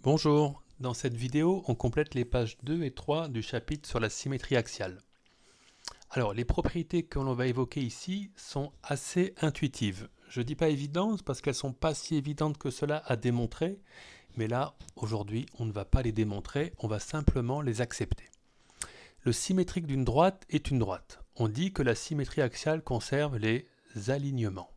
Bonjour, dans cette vidéo, on complète les pages 2 et 3 du chapitre sur la symétrie axiale. Alors, les propriétés que l'on va évoquer ici sont assez intuitives. Je ne dis pas évidentes parce qu'elles ne sont pas si évidentes que cela à démontrer, mais là, aujourd'hui, on ne va pas les démontrer, on va simplement les accepter. Le symétrique d'une droite est une droite. On dit que la symétrie axiale conserve les alignements.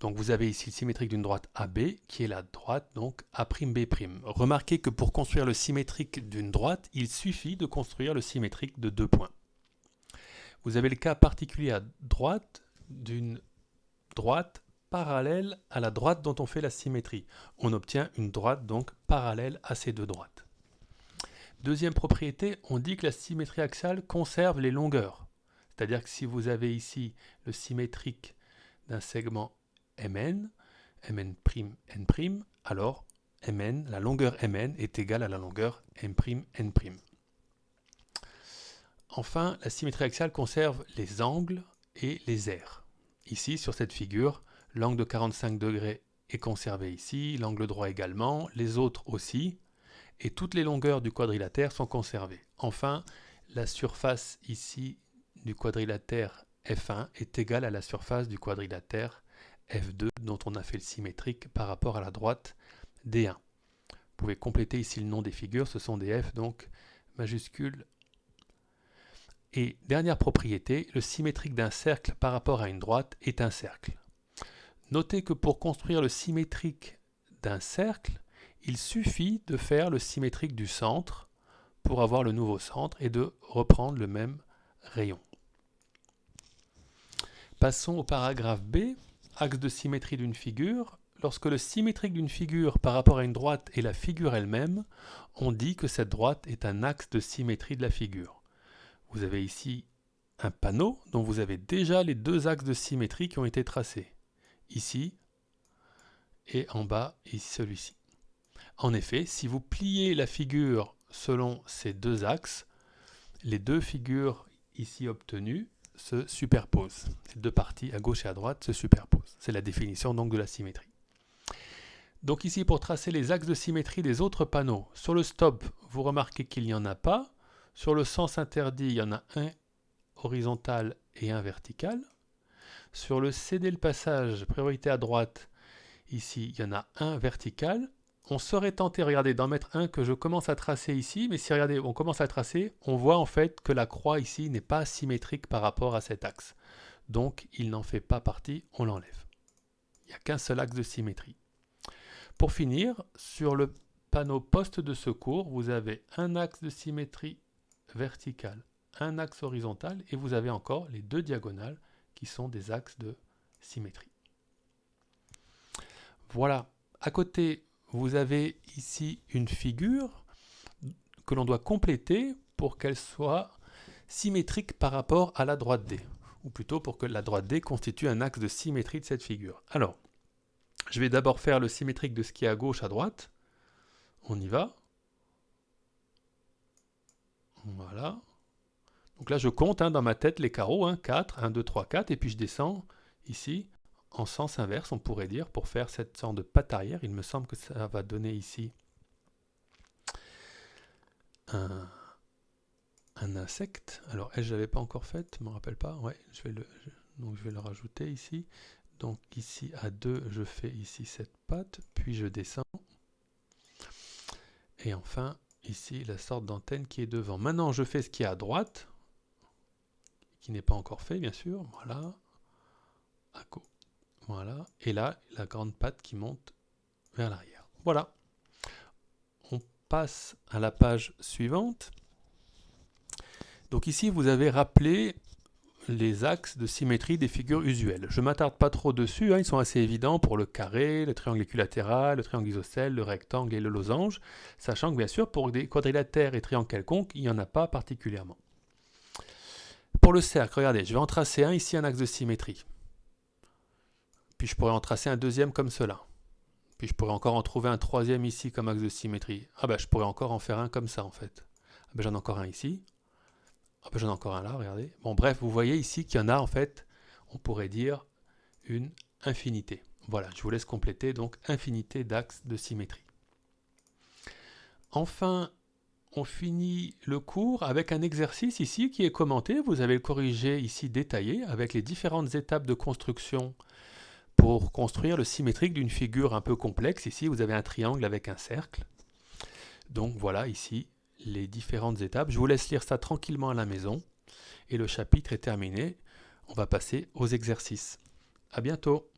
Donc vous avez ici le symétrique d'une droite AB qui est la droite donc A'B'. Remarquez que pour construire le symétrique d'une droite, il suffit de construire le symétrique de deux points. Vous avez le cas particulier à droite d'une droite parallèle à la droite dont on fait la symétrie. On obtient une droite donc parallèle à ces deux droites. Deuxième propriété, on dit que la symétrie axiale conserve les longueurs. C'est-à-dire que si vous avez ici le symétrique d'un segment Mn, Mn', alors Mn, la longueur Mn est égale à la longueur M'N'. Enfin, la symétrie axiale conserve les angles et les aires. Ici, sur cette figure, l'angle de 45 degrés est conservé ici, l'angle droit également, les autres aussi, et toutes les longueurs du quadrilatère sont conservées. Enfin, la surface ici du quadrilatère F1 est égale à la surface du quadrilatère F2 dont on a fait le symétrique par rapport à la droite D1. Vous pouvez compléter ici le nom des figures, ce sont des F donc majuscules. Et dernière propriété, le symétrique d'un cercle par rapport à une droite est un cercle. Notez que pour construire le symétrique d'un cercle, il suffit de faire le symétrique du centre pour avoir le nouveau centre et de reprendre le même rayon. Passons au paragraphe B, axe de symétrie d'une figure. Lorsque le symétrique d'une figure par rapport à une droite est la figure elle-même, on dit que cette droite est un axe de symétrie de la figure. Vous avez ici un panneau dont vous avez déjà les deux axes de symétrie qui ont été tracés. Ici et en bas, ici celui-ci. En effet, si vous pliez la figure selon ces deux axes, les deux figures ici obtenues se superposent. Ces deux parties à gauche et à droite se superposent. C'est la définition donc de la symétrie. Donc ici, pour tracer les axes de symétrie des autres panneaux, sur le stop, vous remarquez qu'il n'y en a pas. Sur le sens interdit, il y en a un horizontal et un vertical. Sur le céder le passage, priorité à droite, ici, il y en a un vertical. On serait tenté, regardez, d'en mettre un que je commence à tracer ici, mais si regardez, on commence à tracer, on voit en fait que la croix ici n'est pas symétrique par rapport à cet axe. Donc il n'en fait pas partie, on l'enlève. Il n'y a qu'un seul axe de symétrie. Pour finir, sur le panneau poste de secours, vous avez un axe de symétrie verticale, un axe horizontal, et vous avez encore les deux diagonales qui sont des axes de symétrie. Voilà. À côté, vous avez ici une figure que l'on doit compléter pour qu'elle soit symétrique par rapport à la droite D, ou plutôt pour que la droite D constitue un axe de symétrie de cette figure. Alors, je vais d'abord faire le symétrique de ce qui est à gauche, à droite. On y va. Voilà. Donc là, je compte dans ma tête les carreaux, 4, 1, 2, 3, 4, et puis je descends ici en sens inverse, on pourrait dire, pour faire cette sorte de patte arrière. Il me semble que ça va donner ici un insecte. Alors, je ne l'avais pas encore fait, je ne me rappelle pas. Ouais, donc je vais le rajouter ici. Donc ici, à 2, je fais ici cette patte, puis je descends. Et enfin, ici, la sorte d'antenne qui est devant. Maintenant, je fais ce qui est à droite, qui n'est pas encore fait, bien sûr. Voilà. Voilà. Et là, la grande patte qui monte vers l'arrière. Voilà. On passe à la page suivante. Donc ici, vous avez rappelé les axes de symétrie des figures usuelles. Je ne m'attarde pas trop dessus, ils sont assez évidents pour le carré, le triangle équilatéral, le triangle isocèle, le rectangle et le losange, sachant que bien sûr, pour des quadrilatères et triangles quelconques, il n'y en a pas particulièrement. Pour le cercle, regardez, je vais en tracer un ici, un axe de symétrie. Puis je pourrais en tracer un deuxième comme cela. Puis je pourrais encore en trouver un troisième ici comme axe de symétrie. Ah ben je pourrais encore en faire un comme ça en fait. Ah ben j'en ai encore un ici. Ah ben j'en ai encore un là, regardez. Bon bref, vous voyez ici qu'il y en a en fait, on pourrait dire une infinité. Voilà, je vous laisse compléter donc infinité d'axes de symétrie. Enfin, on finit le cours avec un exercice ici qui est commenté. Vous avez le corrigé ici détaillé avec les différentes étapes de construction pour construire le symétrique d'une figure un peu complexe. Ici, vous avez un triangle avec un cercle. Donc voilà ici les différentes étapes. Je vous laisse lire ça tranquillement à la maison. Et le chapitre est terminé. On va passer aux exercices. À bientôt.